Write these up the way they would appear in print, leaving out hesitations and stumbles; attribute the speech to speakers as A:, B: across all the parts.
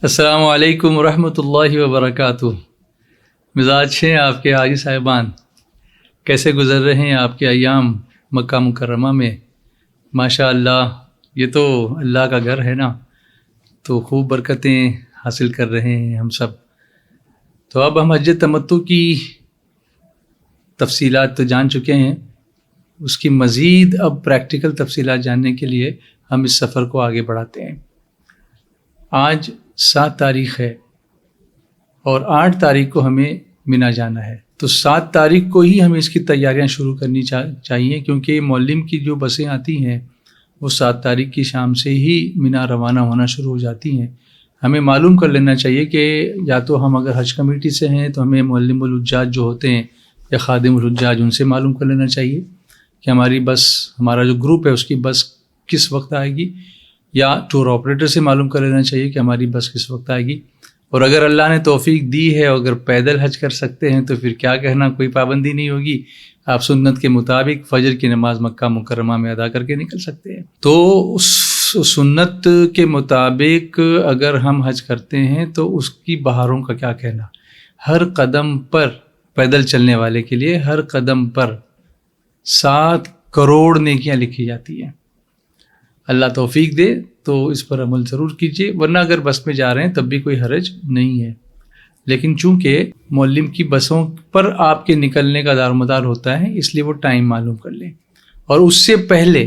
A: السلام علیکم ورحمۃ اللہ وبرکاتہ۔ مزاج ہیں آپ کے حاجی صاحبان، کیسے گزر رہے ہیں آپ کے ایام مکہ مکرمہ میں؟ ماشاء اللہ، یہ تو اللہ کا گھر ہے نا، تو خوب برکتیں حاصل کر رہے ہیں ہم سب۔ تو اب ہم حج تمتع کی تفصیلات تو جان چکے ہیں، اس کی مزید اب پریکٹیکل تفصیلات جاننے کے لیے ہم اس سفر کو آگے بڑھاتے ہیں۔ آج 7 تاریخ ہے اور 8 تاریخ کو ہمیں مینا جانا ہے، تو 7 تاریخ کو ہی ہمیں اس کی تیاریاں شروع کرنی چاہیے، کیونکہ معلم کی جو بسیں آتی ہیں وہ 7 تاریخ کی شام سے ہی مینا روانہ ہونا شروع ہو جاتی ہیں۔ ہمیں معلوم کر لینا چاہیے کہ یا تو ہم اگر حج کمیٹی سے ہیں تو ہمیں معلم الحجاج جو ہوتے ہیں یا خادم الحجاج، ان سے معلوم کر لینا چاہیے کہ ہماری بس، ہمارا جو گروپ ہے اس کی بس کس وقت آئے گی، یا ٹور آپریٹر سے معلوم کر لینا چاہیے کہ ہماری بس کس وقت آئے گی۔ اور اگر اللہ نے توفیق دی ہے، اگر پیدل حج کر سکتے ہیں تو پھر کیا کہنا، کوئی پابندی نہیں ہوگی، آپ سنت کے مطابق فجر کی نماز مکہ مکرمہ میں ادا کر کے نکل سکتے ہیں۔ تو اس سنت کے مطابق اگر ہم حج کرتے ہیں تو اس کی بہاروں کا کیا کہنا۔ ہر قدم پر، پیدل چلنے والے کے لیے ہر قدم پر 7 کروڑ نیکیاں لکھی جاتی ہیں۔ اللہ توفیق دے تو اس پر عمل ضرور کیجیے، ورنہ اگر بس میں جا رہے ہیں تب بھی کوئی حرج نہیں ہے۔ لیکن چونکہ معلم کی بسوں پر آپ کے نکلنے کا دار و مدار ہوتا ہے، اس لیے وہ ٹائم معلوم کر لیں، اور اس سے پہلے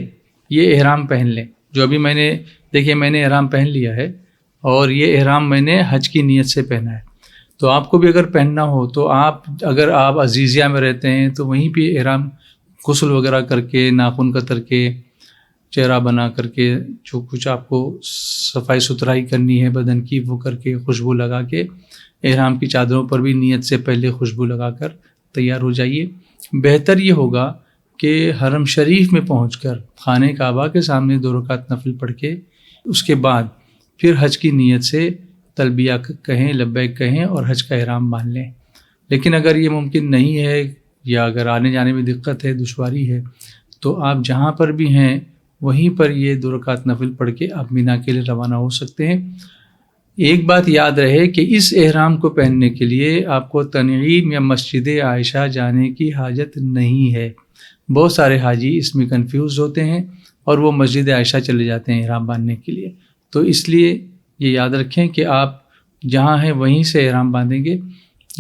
A: یہ احرام پہن لیں۔ جو ابھی میں نے احرام پہن لیا ہے، اور یہ احرام میں نے حج کی نیت سے پہنا ہے، تو آپ کو بھی اگر پہننا ہو تو اگر آپ عزیزیہ میں رہتے ہیں تو وہیں پہ احرام غسل وغیرہ کر کے، ناخن کتر کے، چہرہ بنا کر کے، جو کچھ آپ کو صفائی ستھرائی کرنی ہے بدن کی وہ کر کے، خوشبو لگا کے، احرام کی چادروں پر بھی نیت سے پہلے خوشبو لگا کر تیار ہو جائیے۔ بہتر یہ ہوگا کہ حرم شریف میں پہنچ کر خانہ کعبہ کے سامنے 2 رکعت نفل پڑھ کے، اس کے بعد پھر حج کی نیت سے تلبیہ کہیں، لبیک کہیں اور حج کا احرام باندھ لیں۔ لیکن اگر یہ ممکن نہیں ہے، یا اگر آنے جانے میں دقت ہے، دشواری ہے، تو آپ جہاں پر بھی ہیں وہیں پر یہ 2 رکعت نفل پڑھ کے آپ مینا کے لیے روانہ ہو سکتے ہیں۔ ایک بات یاد رہے کہ اس احرام کو پہننے کے لیے آپ کو تنعیم یا مسجد عائشہ جانے کی حاجت نہیں ہے۔ بہت سارے حاجی اس میں کنفیوز ہوتے ہیں اور وہ مسجد عائشہ چلے جاتے ہیں احرام باندھنے کے لیے، تو اس لیے یہ یاد رکھیں کہ آپ جہاں ہیں وہیں سے احرام باندھیں گے،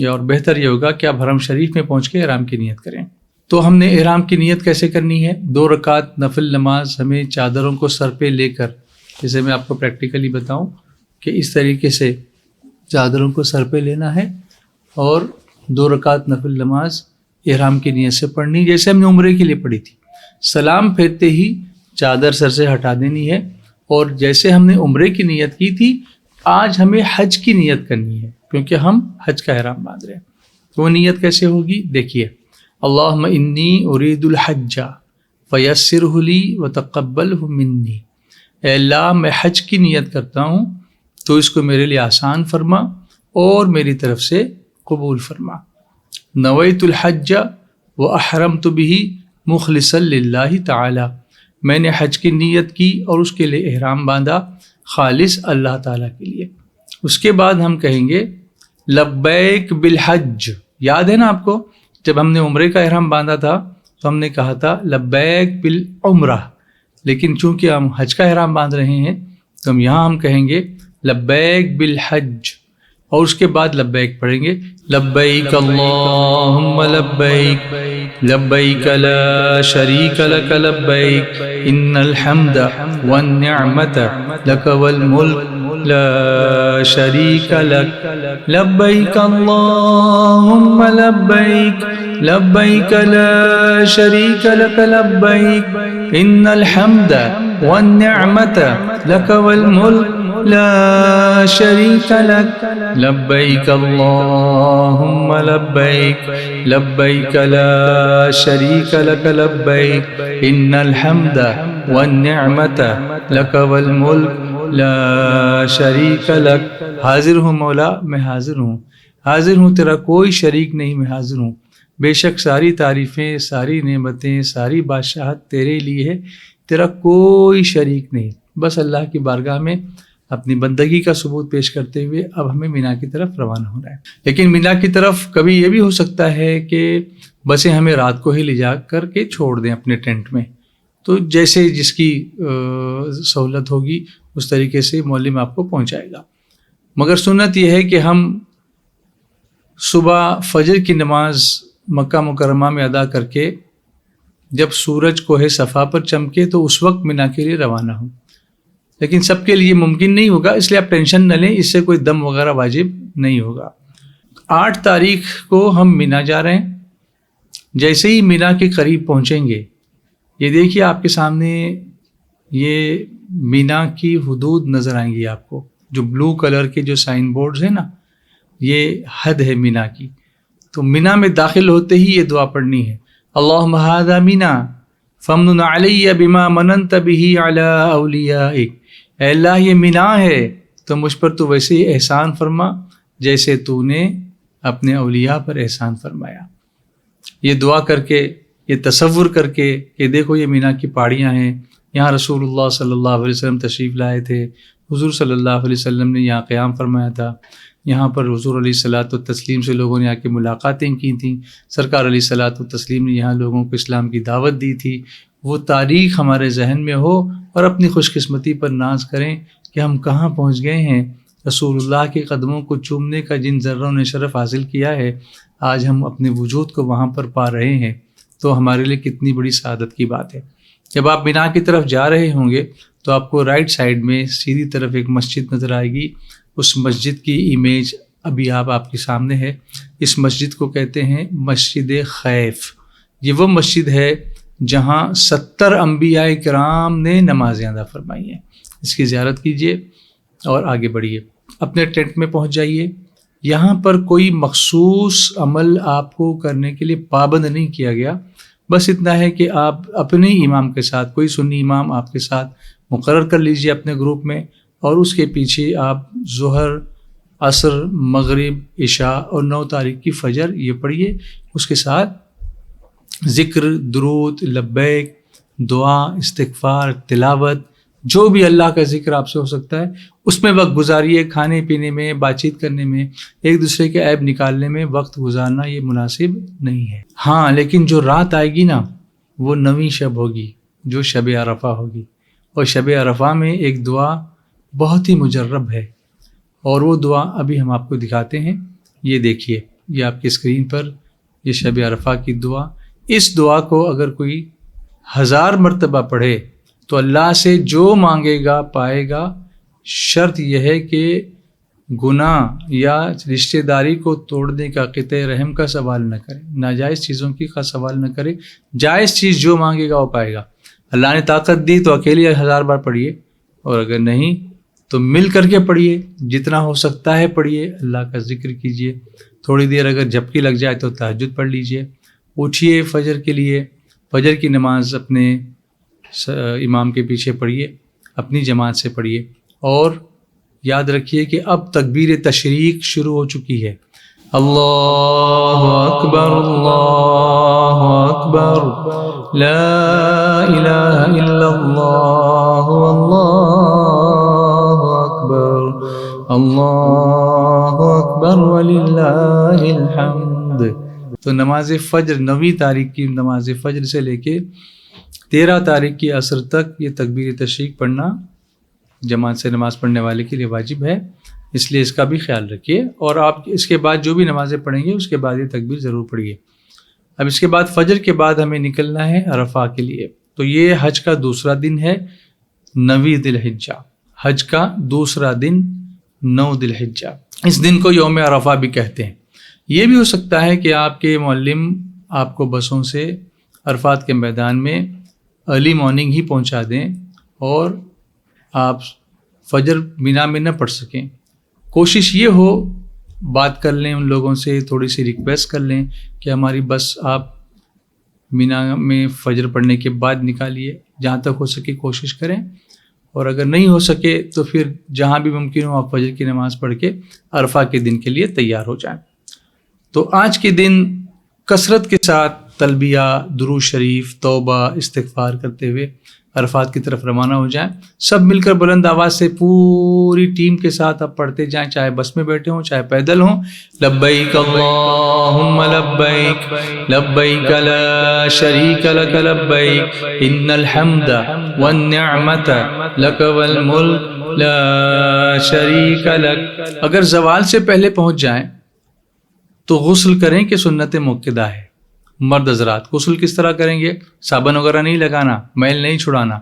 A: اور بہتر یہ ہوگا کہ آپ حرم شریف میں پہنچ کے احرام کی نیت کریں۔ تو ہم نے احرام کی نیت کیسے کرنی ہے؟ 2 رکعت نفل نماز ہمیں چادروں کو سر پہ لے کر، جیسے میں آپ کو پریکٹیکلی بتاؤں کہ اس طریقے سے چادروں کو سر پہ لینا ہے، اور 2 رکعت نفل نماز احرام کی نیت سے پڑھنی، جیسے ہم نے عمرے کے لیے پڑھی تھی۔ سلام پھیرتے ہی چادر سر سے ہٹا دینی ہے، اور جیسے ہم نے عمرے کی نیت کی تھی، آج ہمیں حج کی نیت کرنی ہے، کیونکہ ہم حج کا احرام باندھ رہے ہیں۔ وہ نیت کیسے ہوگی؟ دیکھیے، اللہم انی ارید الحج فیسرہ لی وتقبلہ منی۔ اے اللہ، میں حج کی نیت کرتا ہوں تو اس کو میرے لیے آسان فرما اور میری طرف سے قبول فرما۔ نویت الحج واحرمت بہ مخلصا للہ تعالی۔ میں نے حج کی نیت کی اور اس کے لیے احرام باندھا خالص اللہ تعالیٰ کے لیے۔ اس کے بعد ہم کہیں گے لبیک بالحج۔ یاد ہے نا آپ کو، جب ہم نے عمرے کا احرام باندھا تھا تو ہم نے کہا تھا لبیک بالعمرہ، لیکن چونکہ ہم حج کا احرام باندھ رہے ہیں تو ہم کہیں گے لبیک بالحج، اور اس کے بعد لبیک پڑھیں گے، لبیک اللہم لبیک لبیک لا شریک لک لبیک ان الحمد والنعمت لک والملک لا شریک لک لبیک اللہم لبیک لبیک لا شریک لک لبیک ان الحمد والنعمت لک والملک لا شریک لک لبیک اللہم لبیک لبیک لا شریک لک لبیک ان الحمد والنعمت لک والملک لا شریک لک۔ حاضر ہوں مولا، میں حاضر ہوں، حاضر ہوں، تیرا کوئی شریک نہیں، میں حاضر ہوں۔ بے شک ساری تعریفیں، ساری نعمتیں، ساری بادشاہت تیرے لیے ہے، تیرا کوئی شریک نہیں۔ بس اللہ کی بارگاہ میں اپنی بندگی کا ثبوت پیش کرتے ہوئے اب ہمیں مینا کی طرف روانہ ہونا ہے. لیکن مینا کی طرف کبھی یہ بھی ہو سکتا ہے کہ بسیں ہمیں رات کو ہی لے جا کر کے چھوڑ دیں اپنے ٹینٹ میں. تو جیسے جس کی سہولت ہوگی اس طریقے سے معلم آپ کو پہنچائے گا. مگر سنت یہ ہے کہ ہم صبح فجر کی نماز مکہ مکرمہ میں ادا کر کے جب سورج کوہ صفا پر چمکے تو اس وقت مینا کے لیے روانہ ہوں. لیکن سب کے لیے ممکن نہیں ہوگا، اس لیے آپ ٹینشن نہ لیں، اس سے کوئی دم وغیرہ واجب نہیں ہوگا. 8 تاریخ کو ہم مینا جا رہے ہیں. جیسے ہی مینا کے قریب پہنچیں گے، یہ دیکھیے آپ کے سامنے یہ مینا کی حدود نظر آئیں گی آپ کو. جو بلو کلر کے جو سائن بورڈز ہیں نا، یہ حد ہے مینا کی. تو مینا میں داخل ہوتے ہی یہ دعا پڑھنی ہے، اللہم ھذا مینا فمنن علی بما مننت بہ علی اولیائک. اے اللہ یہ مینا ہے تو مجھ پر تو ویسے ہی احسان فرما جیسے تو نے اپنے اولیاء پر احسان فرمایا. یہ دعا کر کے، یہ تصور کر کے کہ دیکھو یہ مینا کی پہاڑیاں ہیں، یہاں رسول اللہ صلی اللہ علیہ وسلم تشریف لائے تھے، حضور صلی اللہ علیہ وسلم نے یہاں قیام فرمایا تھا، یہاں پر حضور علیہ الصلاۃ والتسلیم سے لوگوں نے آ کے ملاقاتیں کی تھیں، سرکار علیہ الصلاۃ والتسلیم نے یہاں لوگوں کو اسلام کی دعوت دی تھی. وہ تاریخ ہمارے ذہن میں ہو اور اپنی خوش قسمتی پر ناز کریں کہ ہم کہاں پہنچ گئے ہیں. رسول اللہ کے قدموں کو چومنے کا جن ذروں نے شرف حاصل کیا ہے، آج ہم اپنے وجود کو وہاں پر پا رہے ہیں. تو ہمارے لیے کتنی بڑی سعادت کی بات ہے. جب آپ مینا کی طرف جا رہے ہوں گے تو آپ کو رائٹ سائڈ میں سیدھی طرف ایک مسجد نظر آئے گی. اس مسجد کی امیج ابھی آپ کے سامنے ہے. اس مسجد کو کہتے ہیں مسجد خیف. یہ وہ مسجد ہے جہاں 70 انبیاء کرام نے نمازیں ادا فرمائی ہیں. اس کی زیارت کیجیے اور آگے بڑھیے. اپنے ٹینٹ میں پہنچ جائیے. یہاں پر کوئی مخصوص عمل آپ کو کرنے کے لیے پابند نہیں کیا گیا. بس اتنا ہے کہ آپ اپنے امام کے ساتھ، کوئی سنی امام آپ کے ساتھ مقرر کر لیجیے اپنے گروپ میں، اور اس کے پیچھے آپ ظہر، عصر، مغرب، عشاء اور 9 تاریخ کی فجر یہ پڑھیے. اس کے ساتھ ذکر، درود، لبیک، دعا، استغفار، تلاوت، جو بھی اللہ کا ذکر آپ سے ہو سکتا ہے اس میں وقت گزاریے. کھانے پینے میں، بات چیت کرنے میں، ایک دوسرے کے عیب نکالنے میں وقت گزارنا یہ مناسب نہیں ہے. ہاں لیکن جو رات آئے گی نا، وہ 9ویں شب ہوگی جو شب عرفہ ہوگی. اور شب عرفہ میں ایک دعا بہت ہی مجرب ہے، اور وہ دعا ابھی ہم آپ کو دکھاتے ہیں. یہ دیکھیے، یہ آپ کی اسکرین پر یہ شب عرفہ کی دعا. اس دعا کو اگر کوئی 1000 مرتبہ پڑھے تو اللہ سے جو مانگے گا پائے گا. شرط یہ ہے کہ گناہ یا رشتہ داری کو توڑنے کا، قطع رحم کا سوال نہ کرے، ناجائز چیزوں کی کا سوال نہ کرے. جائز چیز جو مانگے گا وہ پائے گا. اللہ نے طاقت دی تو اکیلے 1000 بار پڑھیے، اور اگر نہیں تو مل کر کے پڑھیے. جتنا ہو سکتا ہے پڑھیے. اللہ کا ذکر کیجیے. تھوڑی دیر اگر جھپکی لگ جائے تو تہجد پڑھ لیجیے. اٹھیے فجر کے لیے. فجر کی نماز اپنے امام کے پیچھے پڑھیے، اپنی جماعت سے پڑھیے. اور یاد رکھیے کہ اب تکبیر تشریق شروع ہو چکی ہے. اللہ اکبر، اللہ اکبر، لا الہ الا اللہ، اللہ اکبر، اللہ اکبر وللہ الحمد. تو نماز فجر 9ویں تاریخ کی نماز فجر سے لے کے 13 تاریخ کی عصر تک یہ تکبیر تشریق پڑھنا جماعت سے نماز پڑھنے والے کے لیے واجب ہے. اس لیے اس کا بھی خیال رکھیے. اور آپ اس کے بعد جو بھی نمازیں پڑھیں گے اس کے بعد یہ تکبیر ضرور پڑھیے. اب اس کے بعد فجر کے بعد ہمیں نکلنا ہے عرفہ کے لیے. تو یہ حج کا دوسرا دن ہے، 9 ذی الحجہ. حج کا دوسرا دن 9 ذی الحجہ. اس دن کو یوم عرفہ بھی کہتے ہیں. یہ بھی ہو سکتا ہے کہ آپ کے معلم آپ کو بسوں سے عرفات کے میدان میں ارلی مارننگ ہی پہنچا دیں اور آپ فجر مینا میں نہ پڑھ سکیں. کوشش یہ ہو، بات کر لیں ان لوگوں سے، تھوڑی سی ریکویسٹ کر لیں کہ ہماری بس آپ مینا میں فجر پڑھنے کے بعد نکالیے. جہاں تک ہو سکے کوشش کریں، اور اگر نہیں ہو سکے تو پھر جہاں بھی ممکن ہو آپ فجر کی نماز پڑھ کے عرفہ کے دن کے لیے تیار ہو جائیں. تو آج کے دن کثرت کے ساتھ تلبیہ، درود شریف، توبہ، استغفار کرتے ہوئے عرفات کی طرف روانہ ہو جائیں. سب مل کر بلند آواز سے پوری ٹیم کے ساتھ آپ پڑھتے جائیں، چاہے بس میں بیٹھے ہوں چاہے پیدل ہوں. لبیک اللہم لبیک لبیک لا شریک لک لبیک ان الحمد والنعمت لک والملک لا شریک لک. اگر زوال سے پہلے پہنچ جائیں تو غسل کریں کہ سنت مؤکدہ ہے. مرد حضرات غسل کس طرح کریں گے؟ صابن وغیرہ نہیں لگانا، میل نہیں چھڑانا،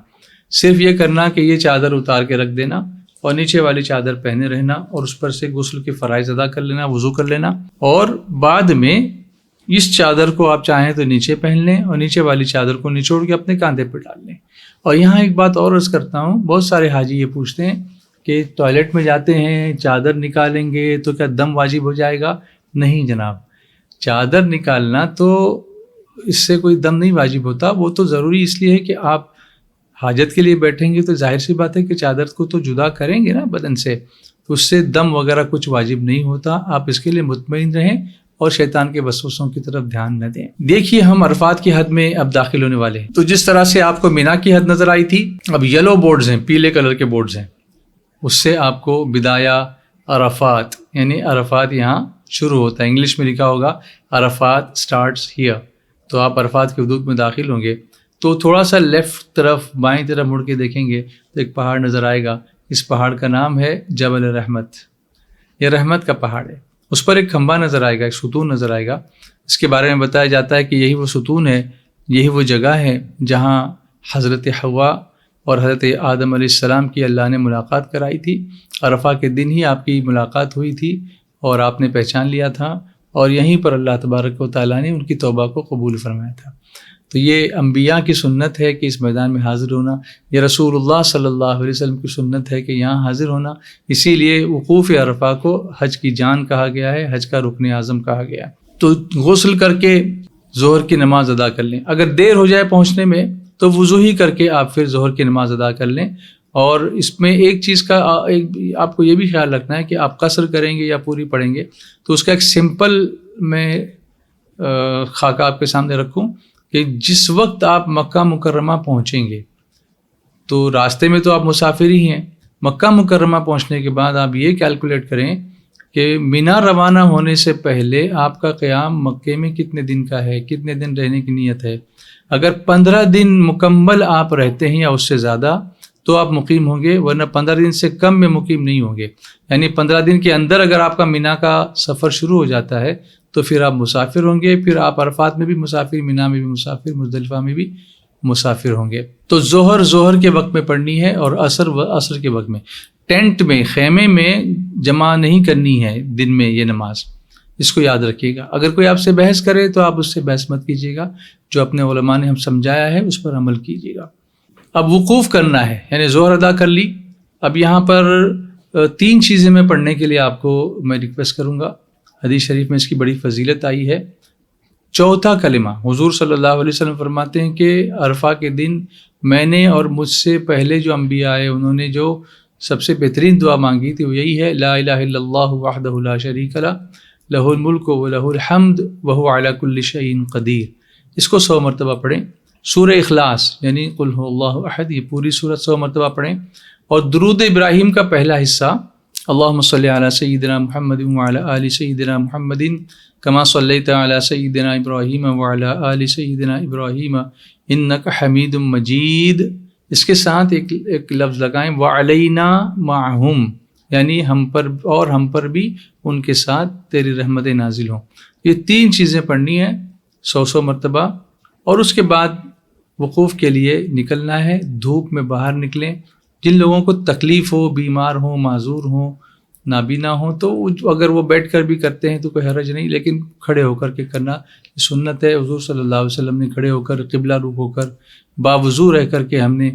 A: صرف یہ کرنا کہ یہ چادر اتار کے رکھ دینا اور نیچے والی چادر پہنے رہنا اور اس پر سے غسل کے فرائض ادا کر لینا، وضو کر لینا. اور بعد میں اس چادر کو آپ چاہیں تو نیچے پہن لیں اور نیچے والی چادر کو نچوڑ کے اپنے کاندھے پہ ڈال لیں. اور یہاں ایک بات اور عرض کرتا ہوں، بہت سارے حاجی یہ پوچھتے ہیں کہ ٹوائلٹ میں جاتے ہیں چادر نکالیں گے تو کیا دم واجب ہو جائے گا؟ نہیں جناب، چادر نکالنا تو اس سے کوئی دم نہیں واجب ہوتا. وہ تو ضروری اس لیے ہے کہ آپ حاجت کے لیے بیٹھیں گے تو ظاہر سی بات ہے کہ چادر کو تو جدا کریں گے نا بدن سے، تو اس سے دم وغیرہ کچھ واجب نہیں ہوتا. آپ اس کے لیے مطمئن رہیں اور شیطان کے وسوسوں کی طرف دھیان نہ دیں. دیکھیے ہم عرفات کی حد میں اب داخل ہونے والے ہیں. تو جس طرح سے آپ کو مینا کی حد نظر آئی تھی، اب یلو بورڈز ہیں، پیلے کلر کے بورڈز ہیں، اس سے آپ کو بدایہ عرفات یعنی عرفات یہاں شروع ہوتا ہے. انگلش میں لکھا ہوگا عرفات سٹارٹس ہیئر. تو آپ عرفات کے حدود میں داخل ہوں گے تو تھوڑا سا لیفٹ طرف بائیں طرف مڑ کے دیکھیں گے تو ایک پہاڑ نظر آئے گا. اس پہاڑ کا نام ہے جبل رحمت. یہ رحمت کا پہاڑ ہے. اس پر ایک کھمبا نظر آئے گا، ایک ستون نظر آئے گا. اس کے بارے میں بتایا جاتا ہے کہ یہی وہ ستون ہے، یہی وہ جگہ ہے جہاں حضرت حوا اور حضرت آدم علیہ السلام کی اللہ نے ملاقات کرائی تھی. عرفہ کے دن ہی آپ کی ملاقات ہوئی تھی اور آپ نے پہچان لیا تھا اور یہیں پر اللہ تبارک و تعالیٰ نے ان کی توبہ کو قبول فرمایا تھا. تو یہ انبیاء کی سنت ہے کہ اس میدان میں حاضر ہونا، یہ رسول اللہ صلی اللہ علیہ وسلم کی سنت ہے کہ یہاں حاضر ہونا. اسی لیے وقوف عرفہ کو حج کی جان کہا گیا ہے، حج کا رکن اعظم کہا گیا ہے. تو غسل کر کے ظہر کی نماز ادا کر لیں. اگر دیر ہو جائے پہنچنے میں تو وضو ہی کر کے آپ پھر ظہر کی نماز ادا کر لیں. اور اس میں ایک چیز کا آپ کو یہ بھی خیال رکھنا ہے کہ آپ قصر کریں گے یا پوری پڑھیں گے تو اس کا ایک سمپل میں خاکہ آپ کے سامنے رکھوں کہ جس وقت آپ مکہ مکرمہ پہنچیں گے تو راستے میں تو آپ مسافر ہی ہیں. مکہ مکرمہ پہنچنے کے بعد آپ یہ کیلکولیٹ کریں کہ مینا روانہ ہونے سے پہلے آپ کا قیام مکے میں کتنے دن کا ہے، کتنے دن رہنے کی نیت ہے. اگر 15 دن مکمل آپ رہتے ہیں یا اس سے زیادہ تو آپ مقیم ہوں گے، ورنہ 15 دن سے کم میں مقیم نہیں ہوں گے. یعنی 15 دن کے اندر اگر آپ کا مینا کا سفر شروع ہو جاتا ہے تو پھر آپ مسافر ہوں گے. پھر آپ عرفات میں بھی مسافر، مینا میں بھی مسافر، مزدلفہ میں بھی مسافر ہوں گے. تو ظہر کے وقت میں پڑھنی ہے اور عصر کے وقت میں. ٹینٹ میں، خیمے میں جمع نہیں کرنی ہے دن میں یہ نماز، اس کو یاد رکھیے گا. اگر کوئی آپ سے بحث کرے تو آپ اس سے بحث مت کیجیے گا، جو اپنے علماء نے ہم سمجھایا ہے اس پر عمل کیجیے گا. اب وقوف کرنا ہے، یعنی ظہر ادا کر لی. اب یہاں پر 3 چیزیں میں پڑھنے کے لیے آپ کو میں ریکویسٹ کروں گا. حدیث شریف میں اس کی بڑی فضیلت آئی ہے. چوتھا کلمہ، حضور صلی اللہ علیہ وسلم فرماتے ہیں کہ عرفہ کے دن میں نے اور مجھ سے پہلے جو انبیاء آئے انہوں نے جو سب سے بہترین دعا مانگی تھی وہ یہی ہے، لا الہ الا اللہ وحدہ لا شریک لہ لہ الملک ولہ الحمد وہو علی کل شیء قدیر. اس کو 100 مرتبہ پڑھیں. سورہ اخلاص یعنی قل هو اللہ احد، یہ پوری سورت 100 مرتبہ پڑھیں. اور درود ابراہیم کا پہلا حصہ، اللہم صلی علی سیدنا محمد وعلی آل سیدنا محمد کما صلیت علی سیدنا ابراہیم وعلی آل سیدنا ابراہیم انک حمید مجید. اس کے ساتھ ایک لفظ لگائیں، وعلینا معہم، یعنی ہم پر بھی ان کے ساتھ تیری رحمتیں نازل ہوں. یہ 3 چیزیں پڑھنی ہیں 100 مرتبہ. اور اس کے بعد وقوف کے لیے نکلنا ہے. دھوپ میں باہر نکلیں. جن لوگوں کو تکلیف ہو، بیمار ہوں، معذور ہوں، نابینا ہوں، تو اگر وہ بیٹھ کر بھی کرتے ہیں تو کوئی حرج نہیں، لیکن کھڑے ہو کر کے کرنا سنت ہے. حضور صلی اللہ علیہ وسلم نے کھڑے ہو کر قبلہ رخ ہو کر باوضو رہ کر کے ہم نے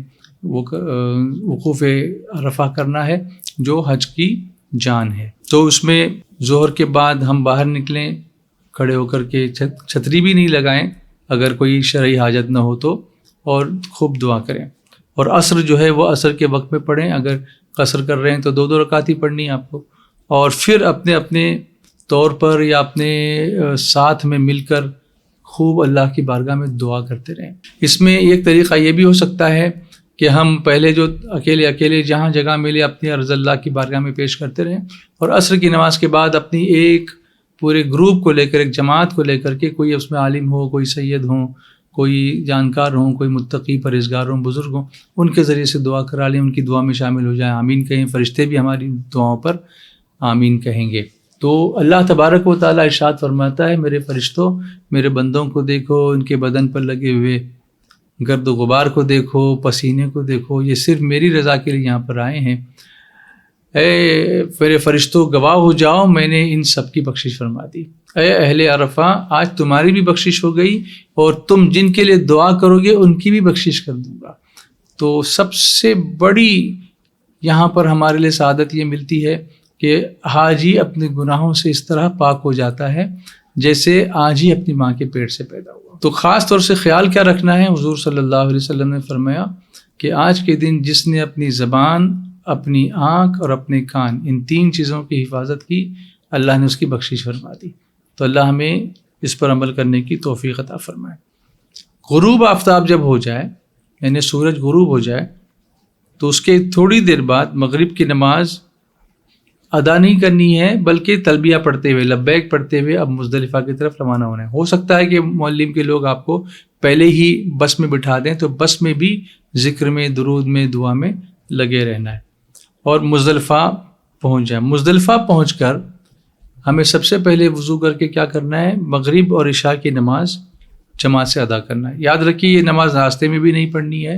A: وقوف عرفہ کرنا ہے جو حج کی جان ہے. تو اس میں ظہر کے بعد ہم باہر نکلیں کھڑے ہو کر کے، چھتری بھی نہیں لگائیں اگر کوئی شرعی حاجت نہ ہو تو، اور خوب دعا کریں. اور عصر جو ہے وہ عصر کے وقت میں پڑھیں. اگر قصر کر رہے ہیں تو 2 رکعت ہی پڑھنی ہے آپ کو. اور پھر اپنے طور پر یا اپنے ساتھ میں مل کر خوب اللہ کی بارگاہ میں دعا کرتے رہیں. اس میں ایک طریقہ یہ بھی ہو سکتا ہے کہ ہم پہلے جو اکیلے جہاں جگہ ملے اپنی عرض اللہ کی بارگاہ میں پیش کرتے رہیں، اور عصر کی نماز کے بعد اپنی ایک پورے گروپ کو لے کر، ایک جماعت کو لے کر کے، کوئی اس میں عالم ہو، کوئی سید ہوں، کوئی جانکار ہوں، کوئی متقی پرہیزگار ہوں، بزرگ ہوں، ان کے ذریعے سے دعا کرا لیں، ان کی دعا میں شامل ہو جائیں، آمین کہیں، فرشتے بھی ہماری دعاؤں پر آمین کہیں گے۔ تو اللہ تبارک و تعالیٰ ارشاد فرماتا ہے، میرے فرشتوں، میرے بندوں کو دیکھو، ان کے بدن پر لگے ہوئے گرد و غبار کو دیکھو، پسینے کو دیکھو، یہ صرف میری رضا کے لیے یہاں پر آئے ہیں۔ اے میرے فرشتوں گواہ ہو جاؤ، میں نے ان سب کی بخشش فرما دی۔ اے اہل عرفہ، آج تمہاری بھی بخشش ہو گئی، اور تم جن کے لیے دعا کرو گے ان کی بھی بخشش کر دوں گا۔ تو سب سے بڑی یہاں پر ہمارے لیے سعادت یہ ملتی ہے کہ حاجی اپنے گناہوں سے اس طرح پاک ہو جاتا ہے جیسے آج ہی اپنی ماں کے پیٹ سے پیدا ہوا۔ تو خاص طور سے خیال کیا رکھنا ہے، حضور صلی اللہ علیہ وسلم نے فرمایا کہ آج کے دن جس نے اپنی زبان، اپنی آنکھ اور اپنے کان، ان 3 چیزوں کی حفاظت کی، اللہ نے اس کی بخشش فرما دی۔ تو اللہ ہمیں اس پر عمل کرنے کی توفیق عطا فرمائے۔ غروب آفتاب جب ہو جائے، یعنی سورج غروب ہو جائے، تو اس کے تھوڑی دیر بعد مغرب کی نماز ادا نہیں کرنی ہے، بلکہ تلبیہ پڑھتے ہوئے، لبیک پڑھتے ہوئے اب مزدلفہ کی طرف روانہ ہونا ہے۔ ہو سکتا ہے کہ معلم کے لوگ آپ کو پہلے ہی بس میں بٹھا دیں، تو بس میں بھی ذکر میں، درود میں، دعا میں لگے رہنا ہے، اور مزدلفہ پہنچ جائیں۔ مزدلفہ پہنچ کر ہمیں سب سے پہلے وضو کر کے کیا کرنا ہے، مغرب اور عشاء کی نماز جماعت سے ادا کرنا ہے۔ یاد رکھیے یہ نماز راستے میں بھی نہیں پڑھنی ہے،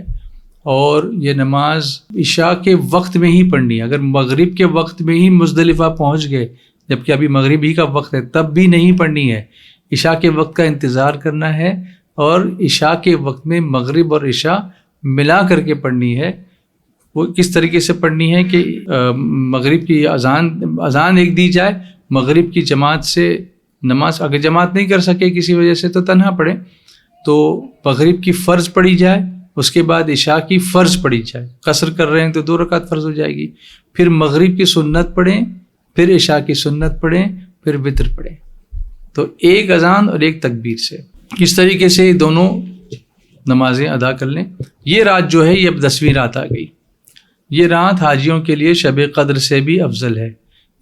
A: اور یہ نماز عشاء کے وقت میں ہی پڑھنی ہے۔ اگر مغرب کے وقت میں ہی مزدلفہ پہنچ گئے، جبکہ ابھی مغرب ہی کا وقت ہے، تب بھی نہیں پڑھنی ہے، عشاء کے وقت کا انتظار کرنا ہے، اور عشاء کے وقت میں مغرب اور عشاء ملا کر کے پڑھنی ہے۔ وہ کس طریقے سے پڑھنی ہے کہ مغرب کی اذان ایک دی جائے، مغرب کی جماعت سے نماز، اگر جماعت نہیں کر سکے کسی وجہ سے تو تنہا پڑھیں، تو مغرب کی فرض پڑھی جائے، اس کے بعد عشاء کی فرض پڑھی جائے۔ قصر کر رہے ہیں تو 2 رکعت فرض ہو جائے گی، پھر مغرب کی سنت پڑھیں، پھر عشاء کی سنت پڑھیں، پھر وتر پڑھیں۔ تو ایک اذان اور ایک تکبیر سے اس طریقے سے دونوں نمازیں ادا کر لیں۔ یہ رات جو ہے یہ اب 10ویں رات آ گئی۔ یہ رات حاجیوں کے لیے شب قدر سے بھی افضل ہے،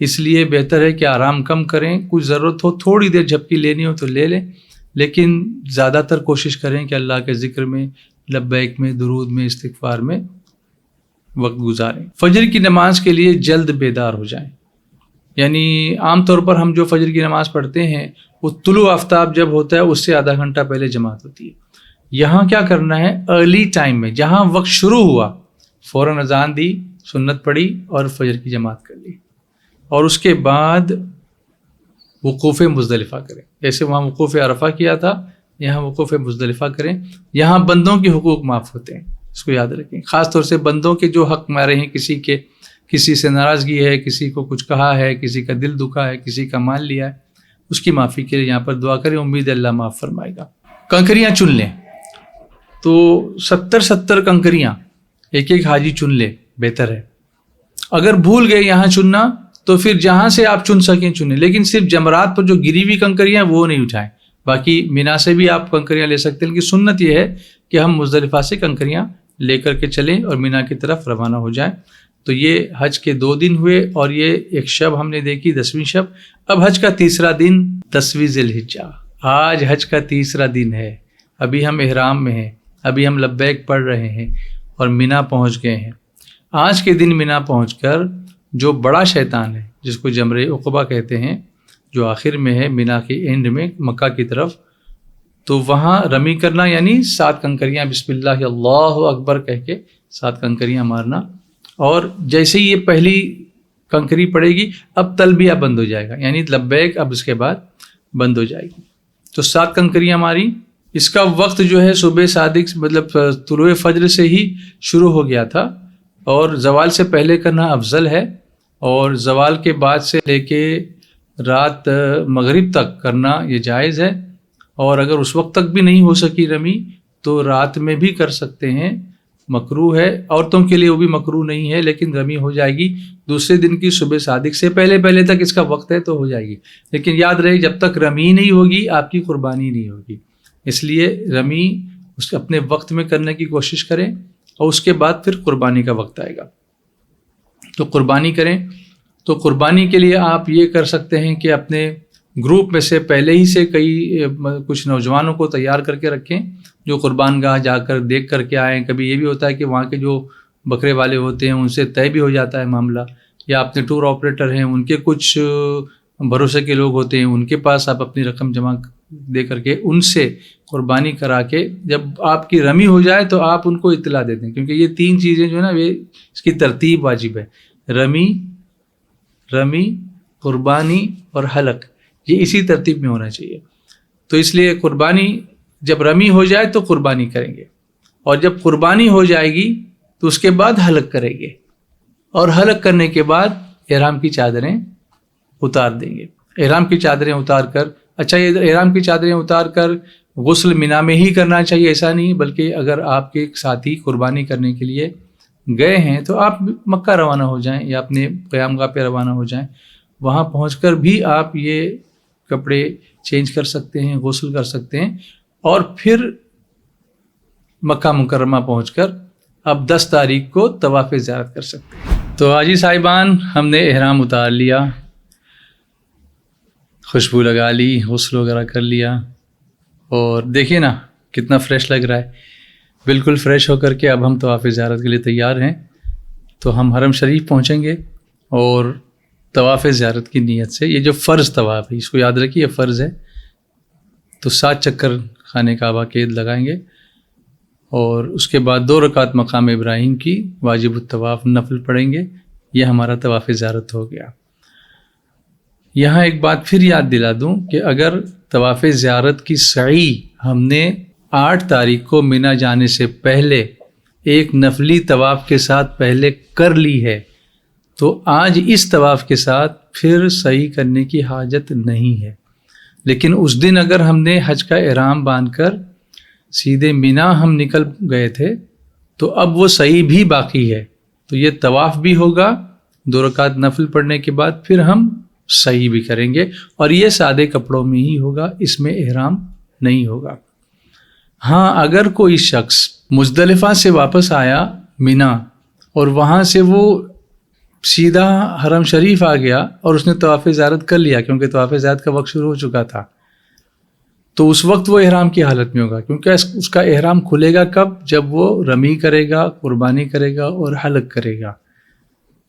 A: اس لیے بہتر ہے کہ آرام کم کریں۔ کچھ ضرورت ہو تھوڑی دیر جھپکی لینی ہو تو لے لیں، لیکن زیادہ تر کوشش کریں کہ اللہ کے ذکر میں، لبیک میں، درود میں، استغفار میں وقت گزاریں۔ فجر کی نماز کے لیے جلد بیدار ہو جائیں، یعنی عام طور پر ہم جو فجر کی نماز پڑھتے ہیں وہ طلوع آفتاب جب ہوتا ہے اس سے آدھا گھنٹہ پہلے جماعت ہوتی ہے۔ یہاں کیا کرنا ہے، ارلی ٹائم میں جہاں وقت شروع ہوا فوراً اذان دی، سنت پڑھی اور فجر کی جماعت کر لی، اور اس کے بعد وقوف مزدلفہ کریں۔ جیسے وہاں وقوف عرفہ کیا تھا، یہاں وقوف مزدلفہ کریں۔ یہاں بندوں کے حقوق معاف ہوتے ہیں، اس کو یاد رکھیں، خاص طور سے بندوں کے جو حق مارے ہیں، کسی سے ناراضگی ہے، کسی کو کچھ کہا ہے، کسی کا دل دکھا ہے، کسی کا مال لیا ہے، اس کی معافی کے لیے یہاں پر دعا کریں، امید اللہ معاف فرمائے گا۔ کنکریاں چن لیں، تو 70 کنکریاں ایک حاجی چن لے، بہتر ہے۔ اگر بھول گئے یہاں چننا تو پھر جہاں سے آپ چن سکیں چنیں، لیکن صرف جمرات پر جو گری ہوئی کنکریاں وہ نہیں اٹھائیں۔ باقی مینا سے بھی آپ کنکریاں لے سکتے ہیں، لیکن سنت یہ ہے کہ ہم مزدلفہ سے کنکریاں لے کر کے چلیں اور مینا کی طرف روانہ ہو جائیں۔ تو یہ حج کے 2 دن ہوئے، اور یہ ایک شب ہم نے دیکھی 10ویں شب۔ اب حج کا تیسرا دن 10ویں ذی الحجہ، آج حج کا تیسرا دن ہے۔ ابھی ہم احرام میں ہیں، ابھی ہم لبیک پڑھ رہے ہیں اور مینا پہنچ گئے ہیں۔ آج کے دن مینا پہنچ کر جو بڑا شیطان ہے، جس کو جمرہ عقبہ کہتے ہیں، جو آخر میں ہے مینا کے اینڈ میں مکہ کی طرف، تو وہاں رمی کرنا، یعنی 7 کنکریاں بسم اللہ اللہ اکبر کہہ کے 7 کنکریاں مارنا، اور جیسے ہی یہ پہلی کنکری پڑے گی اب تلبیہ بند ہو جائے گا، یعنی لبیک اب اس کے بعد بند ہو جائے گی۔ تو 7 کنکریاں ماری۔ اس کا وقت جو ہے صبح صادق، مطلب طلوع فجر سے ہی شروع ہو گیا تھا، اور زوال سے پہلے کرنا افضل ہے، اور زوال کے بعد سے لے کے رات مغرب تک کرنا یہ جائز ہے، اور اگر اس وقت تک بھی نہیں ہو سکی رمی تو رات میں بھی کر سکتے ہیں، مکروہ ہے۔ عورتوں کے لیے وہ بھی مکروہ نہیں ہے، لیکن رمی ہو جائے گی دوسرے دن کی صبح صادق سے پہلے تک اس کا وقت ہے تو ہو جائے گی، لیکن یاد رہے جب تک رمی نہیں ہوگی آپ کی قربانی نہیں ہوگی، اس لیے رمی اس اپنے وقت میں کرنے کی کوشش کریں، اور اس کے بعد پھر قربانی کا وقت آئے گا. تو قربانی کریں. تو قربانی کے لیے آپ یہ کر سکتے ہیں کہ اپنے گروپ میں سے پہلے ہی سے کچھ نوجوانوں کو تیار کر کے رکھیں جو قربان گاہ جا کر دیکھ کر کے آئیں. کبھی یہ بھی ہوتا ہے کہ وہاں کے جو بکرے والے ہوتے ہیں ان سے طے بھی ہو جاتا ہے معاملہ، یا اپنے ٹور آپریٹر ہیں ان کے کچھ بھروسے کے لوگ ہوتے ہیں، ان کے پاس آپ اپنی رقم جمع دے کر کے ان سے قربانی کرا کے جب آپ کی رمی ہو جائے تو آپ ان کو اطلاع دے دیں. کیونکہ یہ 3 چیزیں جو ہے نا اس کی ترتیب واجب ہے. رمی، قربانی اور حلق، یہ اسی ترتیب میں ہونا چاہیے. تو اس لیے قربانی جب رمی ہو جائے تو قربانی کریں گے، اور جب قربانی ہو جائے گی تو اس کے بعد حلق کریں گے، اور حلق کرنے کے بعد احرام کی چادریں اتار دیں گے. احرام کی چادریں اتار کر، اچھا یہ احرام کی چادریں اتار کر غسل مینا میں ہی کرنا چاہیے ایسا نہیں، بلکہ اگر آپ کے ساتھی قربانی کرنے کے لیے گئے ہیں تو آپ مکہ روانہ ہو جائیں یا اپنے قیام گاہ پہ روانہ ہو جائیں. وہاں پہنچ کر بھی آپ یہ کپڑے چینج کر سکتے ہیں، غسل کر سکتے ہیں، اور پھر مکہ مکرمہ پہنچ کر اب 10 تاریخ کو طواف زیارت کر سکتے ہیں. تو حاجی صاحبان، ہم نے احرام اتار لیا، خوشبو لگا لی، غسل وغیرہ کر لیا، اور دیکھیے نا کتنا فریش لگ رہا ہے. بالکل فریش ہو کر کے اب ہم طواف زیارت کے لیے تیار ہیں. تو ہم حرم شریف پہنچیں گے اور طواف زیارت کی نیت سے، یہ جو فرض طواف ہے اس کو یاد رکھیے، یہ فرض ہے. تو 7 چکر خانہ کعبہ کے لگائیں گے، اور اس کے بعد 2 رکعت مقام ابراہیم کی واجب الطواف نفل پڑھیں گے. یہ ہمارا طواف زیارت ہو گیا. یہاں ایک بات پھر یاد دلا دوں کہ اگر طواف زیارت کی سعی ہم نے 8 تاریخ کو مینا جانے سے پہلے ایک نفلی طواف کے ساتھ پہلے کر لی ہے تو آج اس طواف کے ساتھ پھر سعی کرنے کی حاجت نہیں ہے. لیکن اس دن اگر ہم نے حج کا احرام باندھ کر سیدھے مینا ہم نکل گئے تھے تو اب وہ سعی بھی باقی ہے. تو یہ طواف بھی ہوگا 2 رکعت نفل پڑھنے کے بعد، پھر ہم سعی بھی کریں گے، اور یہ سادے کپڑوں میں ہی ہوگا، اس میں احرام نہیں ہوگا. ہاں اگر کوئی شخص مزدلفہ سے واپس آیا مینا اور وہاں سے وہ سیدھا حرم شریف آ گیا اور اس نے طواف زیارت کر لیا، کیونکہ طواف زیارت کا وقت شروع ہو چکا تھا، تو اس وقت وہ احرام کی حالت میں ہوگا. کیونکہ اس کا احرام کھلے گا کب؟ جب وہ رمی کرے گا، قربانی کرے گا اور حلق کرے گا.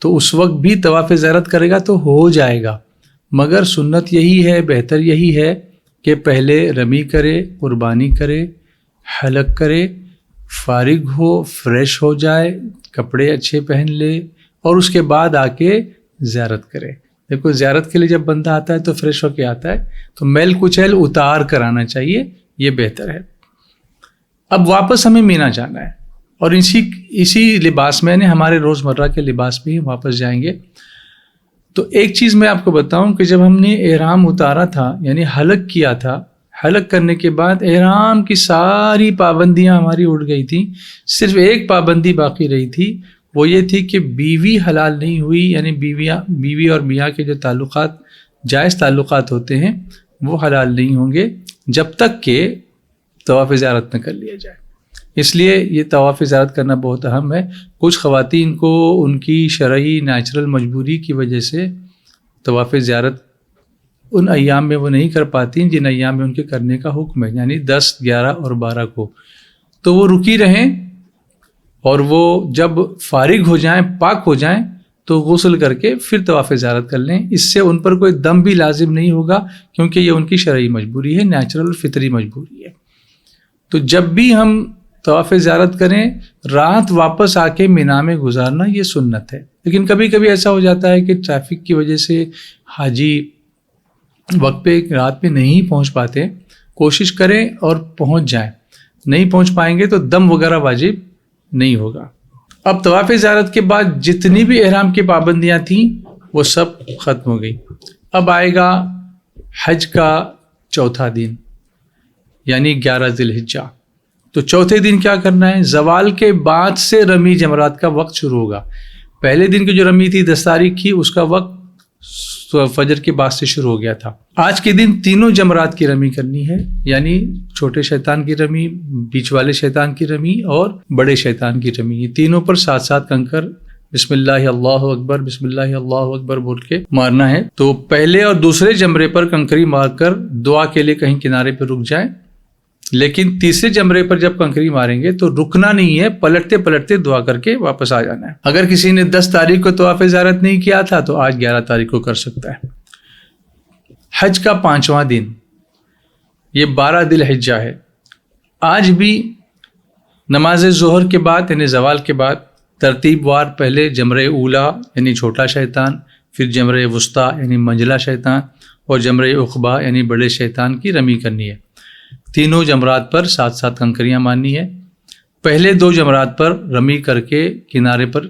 A: تو اس وقت بھی طواف زیارت کرے گا تو ہو جائے گا. مگر سنت یہی ہے، بہتر یہی ہے کہ پہلے رمی کرے، قربانی کرے، حلق کرے، فارغ ہو، فریش ہو جائے، کپڑے اچھے پہن لے، اور اس کے بعد آ کے زیارت کرے. دیکھو زیارت کے لیے جب بندہ آتا ہے تو فریش ہو کے آتا ہے، تو میل کچیل اتار کر آنا چاہیے، یہ بہتر ہے. اب واپس ہمیں مینا جانا ہے، اور اسی لباس میں ہمارے روزمرہ کے لباس میں ہی واپس جائیں گے. تو ایک چیز میں آپ کو بتاؤں کہ جب ہم نے احرام اتارا تھا، یعنی حلق کیا تھا، حلق کرنے کے بعد احرام کی ساری پابندیاں ہماری اٹھ گئی تھیں. صرف ایک پابندی باقی رہی تھی، وہ یہ تھی کہ بیوی حلال نہیں ہوئی، یعنی بیوی اور میاں کے جو تعلقات جائز تعلقات ہوتے ہیں وہ حلال نہیں ہوں گے جب تک کہ طواف زیارت نہ کر لیا جائے. اس لیے یہ طواف زیارت کرنا بہت اہم ہے. کچھ خواتین کو ان کی شرعی نیچرل مجبوری کی وجہ سے طواف زیارت ان ایام میں وہ نہیں کر پاتی جن ایام میں ان کے کرنے کا حکم ہے، یعنی 10، 11 اور 12 کو. تو وہ رکی رہیں، اور وہ جب فارغ ہو جائیں، پاک ہو جائیں، تو غسل کر کے پھر طواف زیارت کر لیں. اس سے ان پر کوئی دم بھی لازم نہیں ہوگا، کیونکہ یہ ان کی شرعی مجبوری ہے، نیچرل فطری مجبوری ہے. تو جب بھی ہم طواف زیارت کریں، رات واپس آ کے مینا میں گزارنا یہ سنت ہے. لیکن کبھی کبھی ایسا ہو جاتا ہے کہ ٹریفک کی وجہ سے حاجی وقت پہ رات میں نہیں پہنچ پاتے. کوشش کریں اور پہنچ جائیں. نہیں پہنچ پائیں گے تو دم وغیرہ واجب نہیں ہوگا. اب طواف زیارت کے بعد جتنی بھی احرام کی پابندیاں تھیں وہ سب ختم ہو گئی. اب آئے گا حج کا چوتھا دن، یعنی 11 ذی الحجہ. تو چوتھے دن کیا کرنا ہے؟ زوال کے بعد سے رمی جمرات کا وقت شروع ہوگا. پہلے دن کی جو رمی تھی 10 تاریخ کی، اس کا وقت فجر کے بعد سے شروع ہو گیا تھا۔ آج کے دن تینوں جمرات کی رمی کرنی ہے، یعنی چھوٹے شیطان کی رمی، بیچ والے شیطان کی رمی اور بڑے شیطان کی رمی، یہ تینوں پر 7 کنکر بسم اللہ اللہ اکبر بسم اللہ اللہ اکبر بول کے مارنا ہے۔ تو پہلے اور دوسرے جمرے پر کنکری مار کر دعا کے لیے کہیں کنارے پہ رک جائیں، لیکن تیسرے جمرے پر جب کنکری ماریں گے تو رکنا نہیں ہے، پلٹتے پلٹتے دعا کر کے واپس آ جانا ہے۔ اگر کسی نے 10 تاریخ کو طواف زیارت نہیں کیا تھا تو آج 11 تاریخ کو کر سکتا ہے۔ حج کا 5واں دن، یہ 12 ذی الحجہ ہے۔ آج بھی نماز ظہر کے بعد یعنی زوال کے بعد ترتیب وار پہلے جمرہ اولا یعنی چھوٹا شیطان، پھر جمرہ وسطیٰ یعنی منجلا شیطان اور جمرہ عقبہ یعنی بڑے شیطان کی رمی کرنی ہے۔ تینوں جمرات پر 7 کنکریاں مارنی ہے۔ پہلے 2 جمرات پر رمی کر کے کنارے پر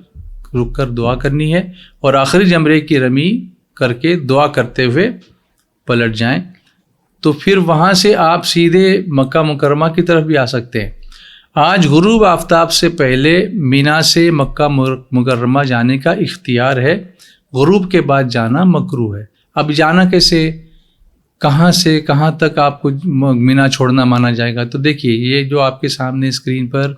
A: رک کر دعا کرنی ہے اور آخری جمرے کی رمی کر کے دعا کرتے ہوئے پلٹ جائیں، تو پھر وہاں سے آپ سیدھے مکہ مکرمہ کی طرف بھی آ سکتے ہیں۔ آج غروب آفتاب سے پہلے مینا سے مکہ مکرمہ جانے کا اختیار ہے، غروب کے بعد جانا مکروہ ہے۔ اب جانا کیسے، کہاں سے کہاں تک آپ کو مینا چھوڑنا مانا جائے گا؟ تو دیکھیے یہ جو آپ کے سامنے اسکرین پر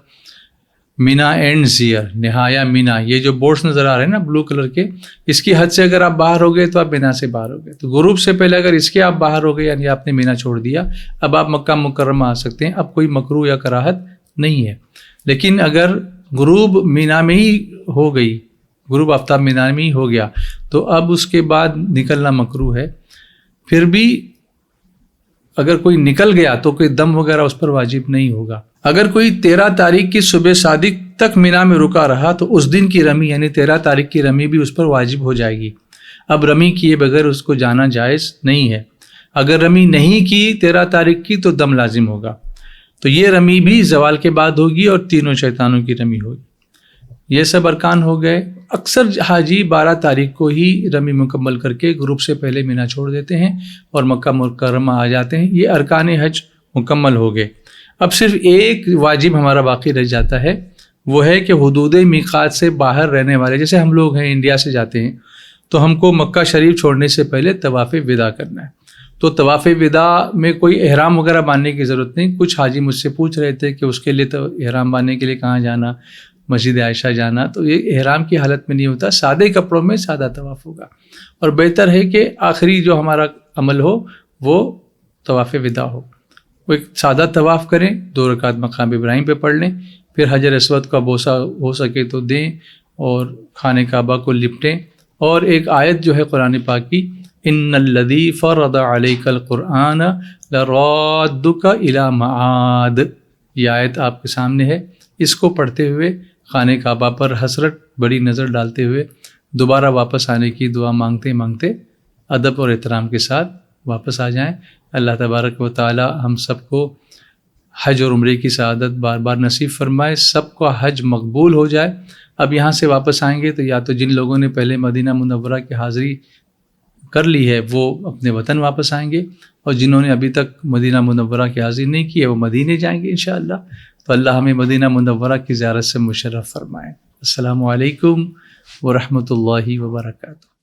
A: مینا اینڈز ہیئر، نہایا مینا، یہ جو بورڈز نظر آ رہے ہیں نا بلو کلر کے، اس کی حد سے اگر آپ باہر ہو گئے تو آپ مینا سے باہر ہو گئے۔ تو غروب سے پہلے اگر اس کے آپ باہر ہو گئے یعنی آپ نے مینا چھوڑ دیا، اب آپ مکہ مکرمہ آ سکتے ہیں، اب کوئی مکروہ یا کراہت نہیں ہے۔ لیکن اگر غروب مینا میں ہی ہو گئی، غروب آفتاب مینا میں ہی ہو گیا تو اب اس کے بعد نکلنا مکروہ ہے۔ پھر بھی اگر کوئی نکل گیا تو کوئی دم وغیرہ اس پر واجب نہیں ہوگا۔ اگر کوئی 13 تاریخ کی صبح صادق تک مینا میں رکا رہا تو اس دن کی رمی یعنی 13 تاریخ کی رمی بھی اس پر واجب ہو جائے گی۔ اب رمی کیے بغیر اس کو جانا جائز نہیں ہے۔ اگر رمی نہیں کی 13 تاریخ کی تو دم لازم ہوگا، تو یہ رمی بھی زوال کے بعد ہوگی اور تینوں شیطانوں کی رمی ہوگی۔ یہ سب ارکان ہو گئے۔ اکثر حاجی 12 تاریخ کو ہی رمی مکمل کر کے غروب سے پہلے مینا چھوڑ دیتے ہیں اور مکہ مکرمہ آ جاتے ہیں۔ یہ ارکان حج مکمل ہو گئے۔ اب صرف ایک واجب ہمارا باقی رہ جاتا ہے، وہ ہے کہ حدود میقات سے باہر رہنے والے، جیسے ہم لوگ ہیں انڈیا سے جاتے ہیں تو ہم کو مکہ شریف چھوڑنے سے پہلے طواف وداع کرنا ہے۔ تو طواف وداع میں کوئی احرام وغیرہ باندھنے کی ضرورت نہیں۔ کچھ حاجی مجھ سے پوچھ رہے تھے کہ اس کے لیے تو احرام باندھنے کے لیے کہاں جانا، مسجد عائشہ جانا، تو یہ احرام کی حالت میں نہیں ہوتا، سادے کپڑوں میں سادہ طواف ہوگا۔ اور بہتر ہے کہ آخری جو ہمارا عمل ہو وہ طواف وداع ہو، وہ ایک سادہ طواف کریں، 2 رکعت مقام ابراہیم پہ پڑھ لیں، پھر حجر اسود کا بوسہ ہو سکے تو دیں اور خانہ کعبہ کو لپٹیں۔ اور ایک آیت جو ہے قرآن پاک کی، ان الذی فرض علیک القرآن لرادک الی معاد، یہ آیت آپ کے سامنے ہے۔ اس کو پڑھتے ہوئے خانہ کعبہ پر حسرت بڑی نظر ڈالتے ہوئے دوبارہ واپس آنے کی دعا مانگتے مانگتے ادب اور احترام کے ساتھ واپس آ جائیں۔ اللہ تبارک و تعالی ہم سب کو حج اور عمرے کی سعادت بار بار نصیب فرمائے، سب کو حج مقبول ہو جائے۔ اب یہاں سے واپس آئیں گے تو یا تو جن لوگوں نے پہلے مدینہ منورہ کی حاضری کر لی ہے وہ اپنے وطن واپس آئیں گے، اور جنہوں نے ابھی تک مدینہ منورہ کی حاضری نہیں کی ہے وہ مدینے جائیں گے انشاءاللہ۔ تو اللہ ہمیں مدینہ منورہ کی زیارت سے مشرف فرمائے۔ السلام علیکم ورحمۃ اللہ وبرکاتہ۔